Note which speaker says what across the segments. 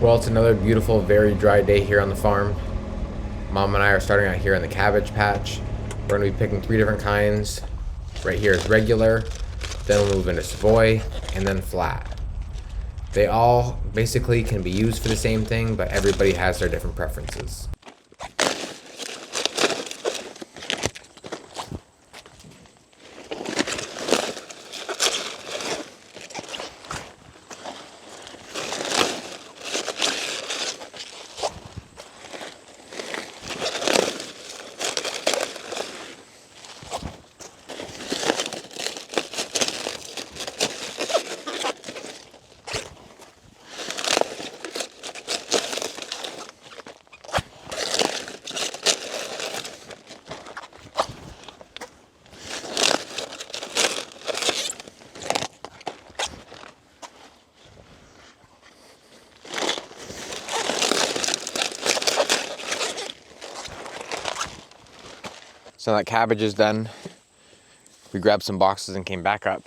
Speaker 1: Well, it's another beautiful, very dry day here on the farm. Mom and I are starting out here in the cabbage patch. We're going to be picking 3 different kinds. Right here is regular, then we'll move into Savoy, and then flat. They all basically can be used for the same thing, but everybody has their different preferences. So that cabbage is done. We grabbed some boxes and came back up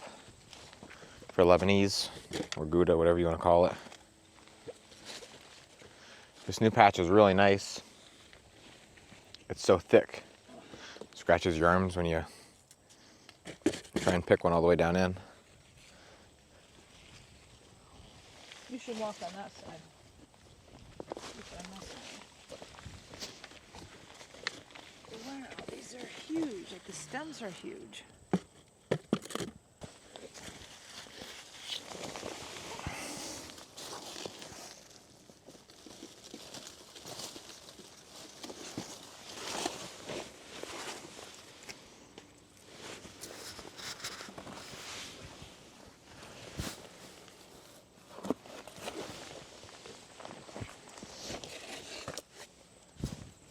Speaker 1: for Lebanese or Gouda, whatever you want to call it. This new patch is really nice. It's so thick. Scratches your arms when you try and pick one all the way down in.
Speaker 2: You should walk on that side. Wow, these are huge. Like the stems are huge.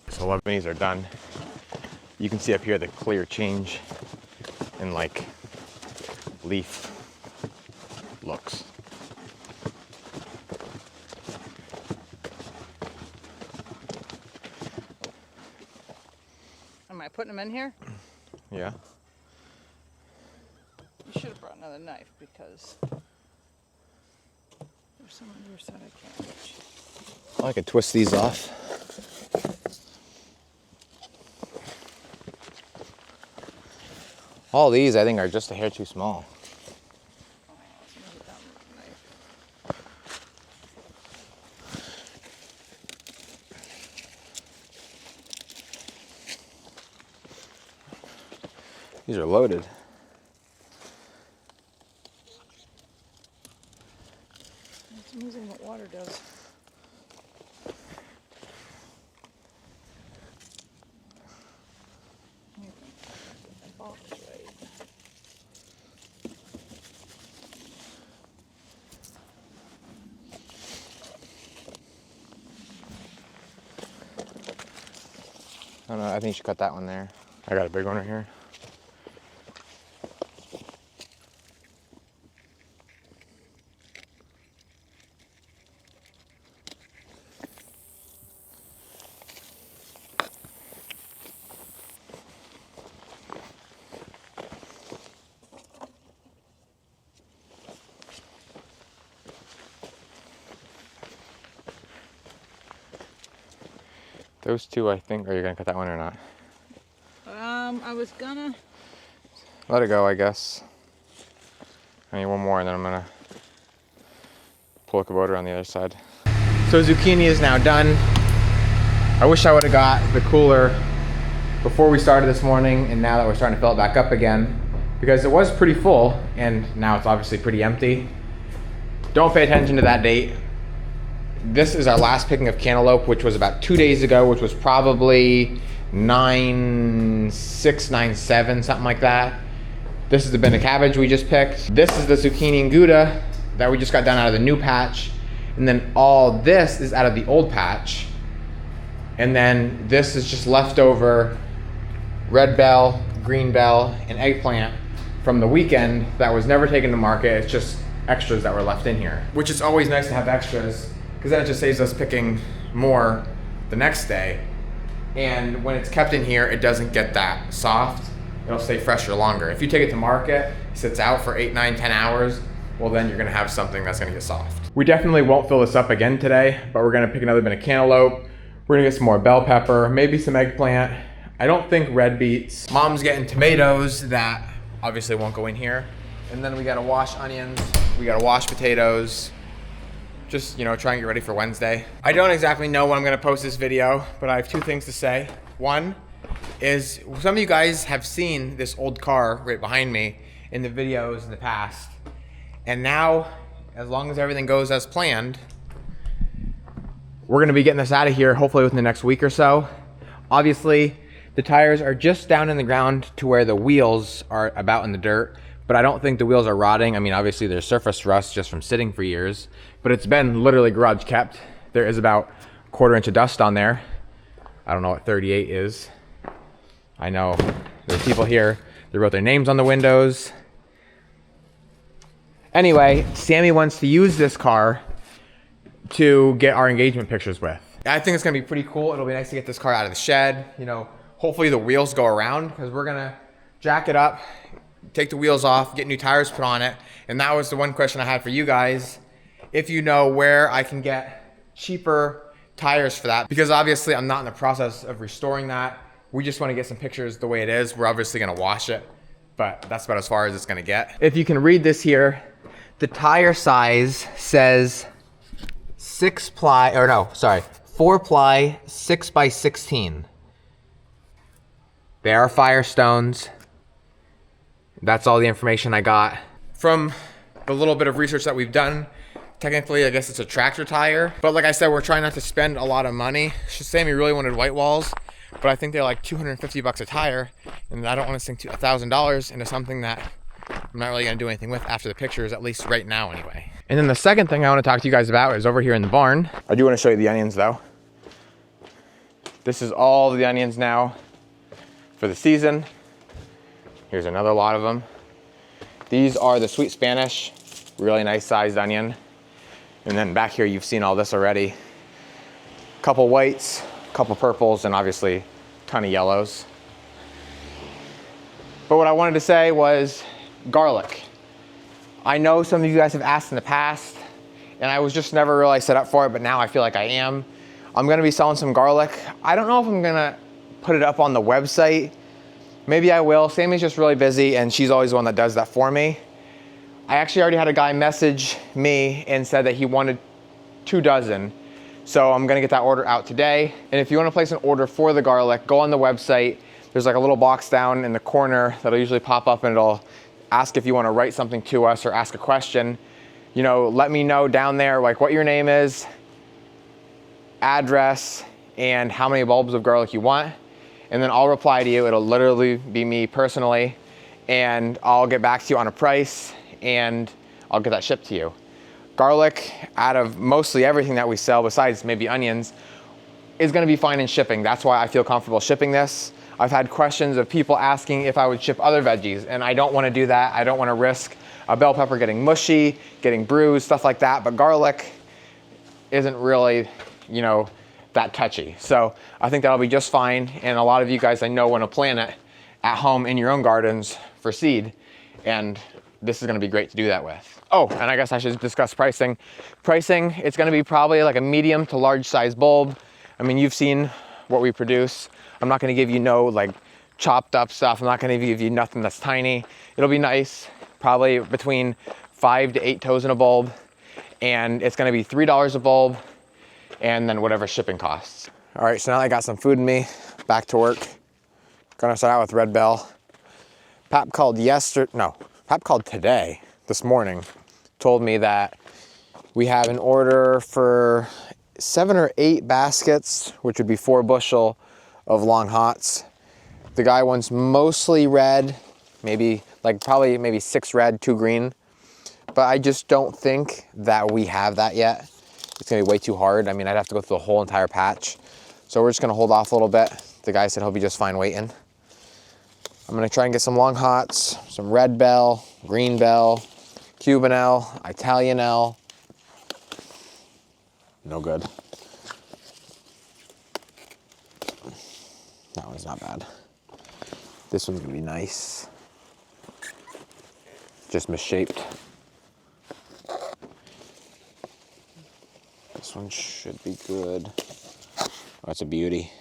Speaker 1: So Lebanese are done. You can see up here the clear change in like leaf looks.
Speaker 2: Am I putting them in here?
Speaker 1: Yeah.
Speaker 2: You should have brought another knife because there's some on your side I can't reach.
Speaker 1: I could twist these off. All these I think are just a hair too small.
Speaker 2: Oh, let's move it down with the knife.
Speaker 1: These are loaded.
Speaker 2: It's amazing what water does. Box right.
Speaker 1: I don't know, I think you should cut that one there. I got a big one right here. Those two, I think, are you gonna cut that one or not?
Speaker 2: I was gonna.
Speaker 1: Let it go, I guess. I need one more and then I'm gonna pull a Kubota on the other side. So zucchini is now done. I wish I would have got the cooler before we started this morning, and now that we're starting to fill it back up again, because it was pretty full and now it's obviously pretty empty. Don't pay attention to that date. This is our last picking of cantaloupe, which was about 2 days ago, which was probably 9/6, 9/7, something like that. This is the bin of cabbage we just picked. This is the zucchini and Gouda that we just got done out of the new patch. And then all this is out of the old patch. And then this is just leftover red bell, green bell, and eggplant from the weekend that was never taken to market. It's just extras that were left in here, which is always nice to have extras, because then it just saves us picking more the next day. And when it's kept in here, it doesn't get that soft. It'll stay fresher longer. If you take it to market, it sits out for 8, 9, 10 hours, well then you're gonna have something that's gonna get soft. We definitely won't fill this up again today, but we're gonna pick another bin of cantaloupe. We're gonna get some more bell pepper, maybe some eggplant. I don't think red beets. Mom's getting tomatoes that obviously won't go in here. And then we gotta wash onions, we gotta wash potatoes. Just, you know, try and get ready for Wednesday. I don't exactly know when I'm gonna post this video, but I have two things to say. One is some of you guys have seen this old car right behind me in the videos in the past. And now, as long as everything goes as planned, we're gonna be getting this out of here hopefully within the next week or so. Obviously, the tires are just down in the ground to where the wheels are about in the dirt, but I don't think the wheels are rotting. I mean, obviously there's surface rust just from sitting for years, but it's been literally garage kept. There is about a 1/4 inch of dust on there. I don't know what 38 is. I know there's people here, they wrote their names on the windows. Anyway, Sammy wants to use this car to get our engagement pictures with. I think it's gonna be pretty cool. It'll be nice to get this car out of the shed. You know, hopefully the wheels go around because we're gonna jack it up, take the wheels off, get new tires put on it. And that was the one question I had for you guys. If you know where I can get cheaper tires for that, because obviously I'm not in the process of restoring that. We just want to get some pictures the way it is. We're obviously gonna wash it, but that's about as far as it's gonna get. If you can read this here, the tire size says 4-ply 6x16. They are Firestones. That's all the information I got. From the little bit of research that we've done, technically, I guess it's a tractor tire. But like I said, we're trying not to spend a lot of money. Sammy really wanted white walls, but I think they're like 250 bucks a tire. And I don't want to sink $1,000 into something that I'm not really gonna do anything with after the pictures, at least right now anyway. And then the second thing I wanna talk to you guys about is over here in the barn. I do wanna show you the onions though. This is all the onions now for the season. Here's another lot of them. These are the sweet Spanish, really nice sized onion. And then back here, you've seen all this already. Couple whites, couple purples, and obviously a ton of yellows. But what I wanted to say was garlic. I know some of you guys have asked in the past, and I was just never really set up for it, but now I feel like I am. I'm gonna be selling some garlic. I don't know if I'm gonna put it up on the website. Maybe I will. Sammy's just really busy, and she's always the one that does that for me. I actually already had a guy message me and said that he wanted 2 dozen. So I'm gonna get that order out today. And if you wanna place an order for the garlic, go on the website. There's like a little box down in the corner that'll usually pop up, and it'll ask if you wanna write something to us or ask a question. You know, let me know down there like what your name is, address, and how many bulbs of garlic you want. And then I'll reply to you. It'll literally be me personally, and I'll get back to you on a price, and I'll get that shipped to you. Garlic, out of mostly everything that we sell besides maybe onions, is gonna be fine in shipping. That's why I feel comfortable shipping this. I've had questions of people asking if I would ship other veggies, and I don't wanna do that. I don't wanna risk a bell pepper getting mushy, getting bruised, stuff like that, but garlic isn't really, you know, that touchy. So I think that'll be just fine, and a lot of you guys I know wanna plant it at home in your own gardens for seed, and this is gonna be great to do that with. Oh, and I guess I should discuss pricing. Pricing, it's gonna be probably like a medium to large size bulb. I mean, you've seen what we produce. I'm not gonna give you no like chopped up stuff. I'm not gonna give you nothing that's tiny. It'll be nice, probably between 5 to 8 toes in a bulb. And it's gonna be $3 a bulb, and then whatever shipping costs. All right, so now I got some food in me, back to work. Gonna start out with red bell. Pap called today, this morning, told me that we have an order for 7 or 8 baskets, which would be 4 bushel of long hots. The guy wants mostly red, maybe 6 red, 2 green. But I just don't think that we have that yet. It's gonna be way too hard. I mean, I'd have to go through the whole entire patch. So we're just gonna hold off a little bit. The guy said he'll be just fine waiting. I'm gonna try and get some long hots, some red bell, green bell, Cuban L, Italian L. No good. That one's not bad. This one's gonna be nice. Just misshaped. This one should be good. Oh, it's a beauty.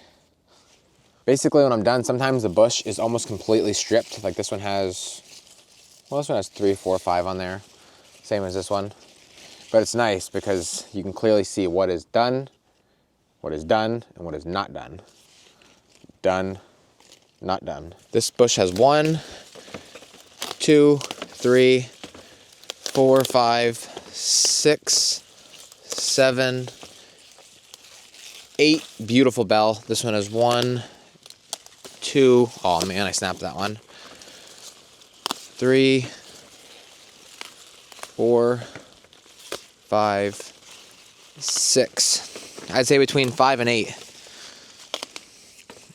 Speaker 1: Basically, when I'm done, sometimes the bush is almost completely stripped. Like this one has, well, this one has 3, 4, 5 on there. Same as this one. But it's nice because you can clearly see what is done, and what is not done. Done, not done. This bush has 1, 2, 3, 4, 5, 6, 7, 8 beautiful bell. This one has 1, 2, oh man, I snapped that one. 3, 4, 5, 6. I'd say between 5 and 8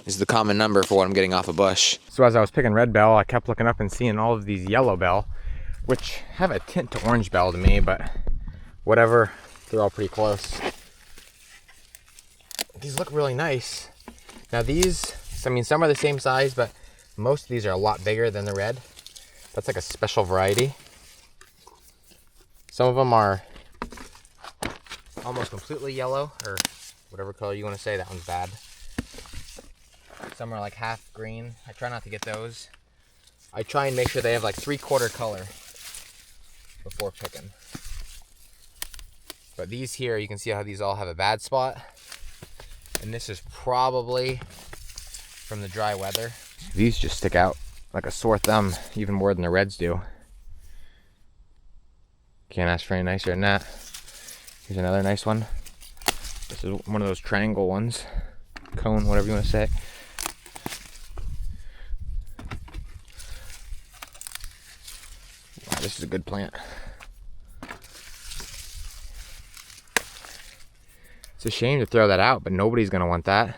Speaker 1: is the common number for what I'm getting off a bush. So as I was picking red bell, I kept looking up and seeing all of these yellow bell, which have a tint to orange bell to me, but whatever, they're all pretty close. These look really nice. Now these, I mean, some are the same size, but most of these are a lot bigger than the red. That's like a special variety. Some of them are almost completely yellow, or whatever color you want to say. That one's bad. Some are like half green. I try not to get those. I try and make sure they have like 3/4 color before picking. But these here, you can see how these all have a bad spot. And this is probably from the dry weather. These just stick out like a sore thumb, even more than the reds do. Can't ask for any nicer than that. Here's another nice one. This is one of those triangle ones. Cone, whatever you want to say. Wow, this is a good plant. It's a shame to throw that out, but nobody's gonna want that.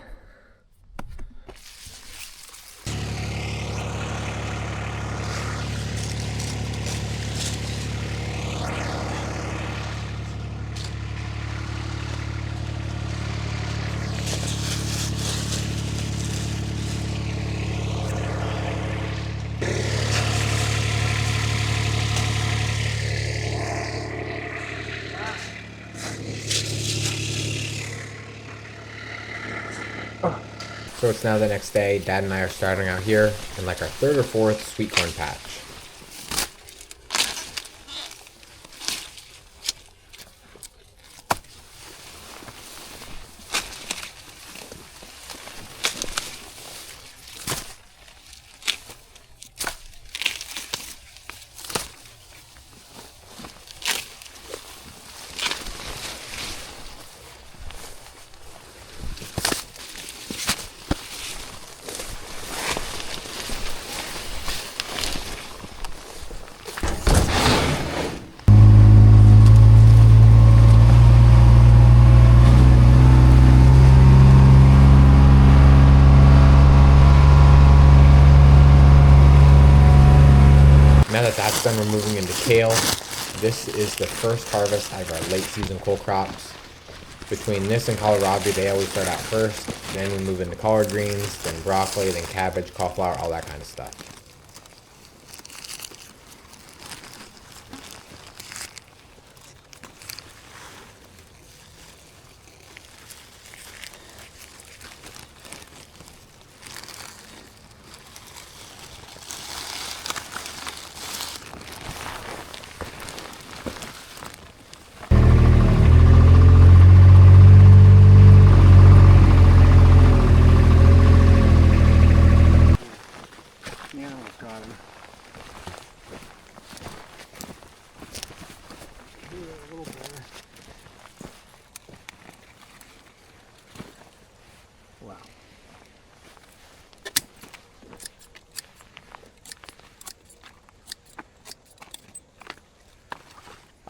Speaker 1: So it's now the next day. Dad and I are starting out here in like our 3rd or 4th sweet corn patch. Now that that's done, we're moving into kale. This is the first harvest out of our late season cool crops. Between this and kohlrabi, they always start out first. Then we move into collard greens, then broccoli, then cabbage, cauliflower, all that kind of stuff.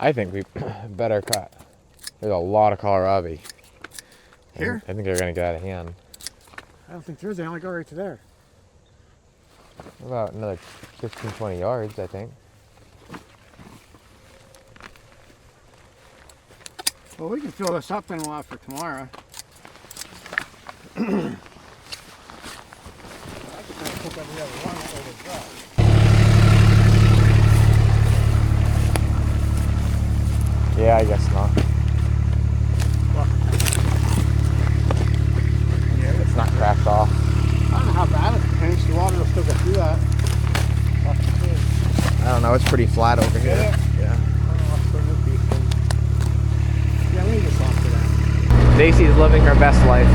Speaker 1: I think we better cut. There's a lot of kohlrabi.
Speaker 3: Here?
Speaker 1: I think they're gonna get out of hand.
Speaker 3: I don't think there's. They only go right to there.
Speaker 1: About another 15, 20 yards, I think.
Speaker 3: Well, we can fill this up and we'll have for tomorrow.
Speaker 1: Yeah, I guess not.
Speaker 3: Well,
Speaker 1: know, it's pretty flat over here. Yeah.
Speaker 3: Yeah, we need to talk to that.
Speaker 1: Stacy's living her best life.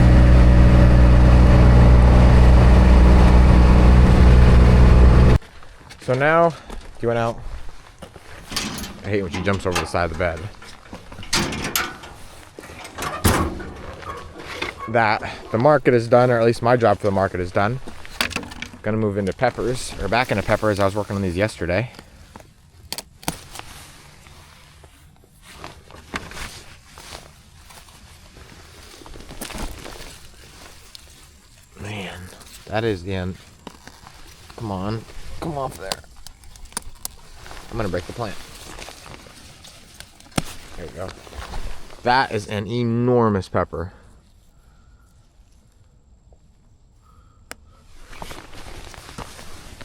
Speaker 1: So now, she went out. I hate when she jumps over the side of the bed. That the market is done, or at least my job for the market is done. Gonna move into peppers, or back into peppers. I was working on these yesterday. Man, that is the end. Come on, come off there. I'm gonna break the plant. There we go. That is an enormous pepper.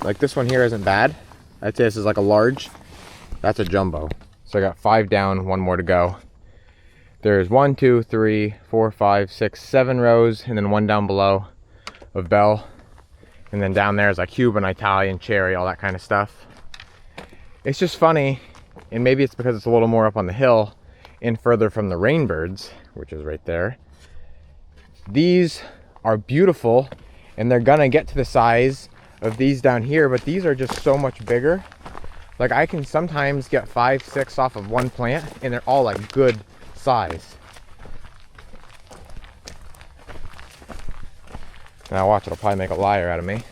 Speaker 1: Like this one here isn't bad. I'd say this is like a large. That's a jumbo. So I got 5 down, 1 more to go. There's 1, 2, 3, 4, 5, 6, 7 rows, and then 1 down below of bell. And then down there is like Cuban, Italian, cherry, all that kind of stuff. It's just funny, and maybe it's because it's a little more up on the hill and further from the rainbirds, which is right there. These are beautiful, and they're gonna get to the size of these down here, but these are just so much bigger. Like I can sometimes get 5, 6 off of one plant, and they're all like good size. Now watch, it'll probably make a liar out of me.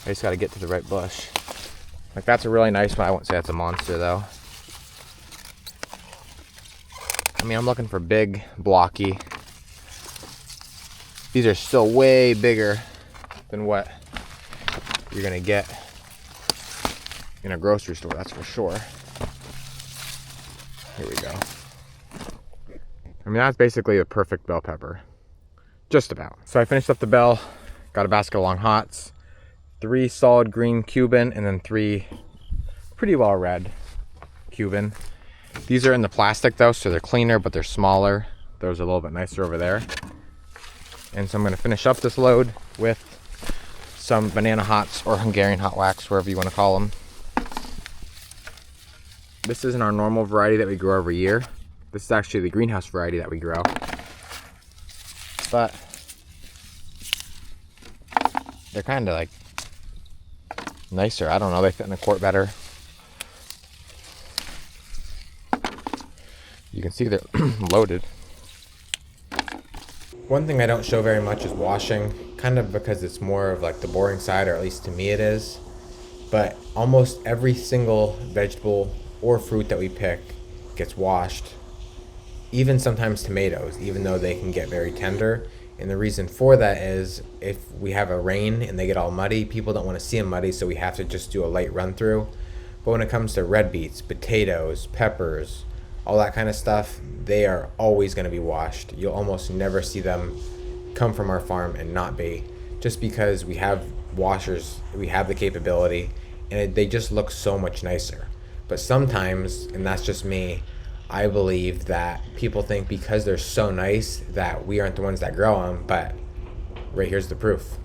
Speaker 1: I just gotta get to the right bush. Like that's a really nice one. I won't say that's a monster though. I mean, I'm looking for big, blocky. These are still way bigger than what you're gonna get in a grocery store, that's for sure. Here we go. I mean, that's basically a perfect bell pepper. Just about. So I finished up the bell, got a basket of long hots, 3 solid green Cuban, and then 3 pretty well red Cuban. These are in the plastic though, so they're cleaner, but they're smaller. Those are a little bit nicer over there. And so I'm gonna finish up this load with some banana hots or Hungarian hot wax, wherever you wanna call them. This isn't our normal variety that we grow every year. This is actually the greenhouse variety that we grow. But they're kind of like nicer. I don't know, they fit in the quart better. You can see they're loaded. One thing I don't show very much is washing, kind of because it's more of like the boring side, or at least to me it is. But almost every single vegetable or fruit that we pick gets washed. Even sometimes tomatoes, even though they can get very tender. And the reason for that is if we have a rain and they get all muddy, people don't want to see them muddy, so we have to just do a light run through. But when it comes to red beets, potatoes, peppers, all that kind of stuff, they are always going to be washed. You'll almost never see them come from our farm and not be, just because we have washers, we have the capability, and they just look so much nicer. But sometimes, and that's just me, I believe that people think because they're so nice that we aren't the ones that grow them, but right here's the proof.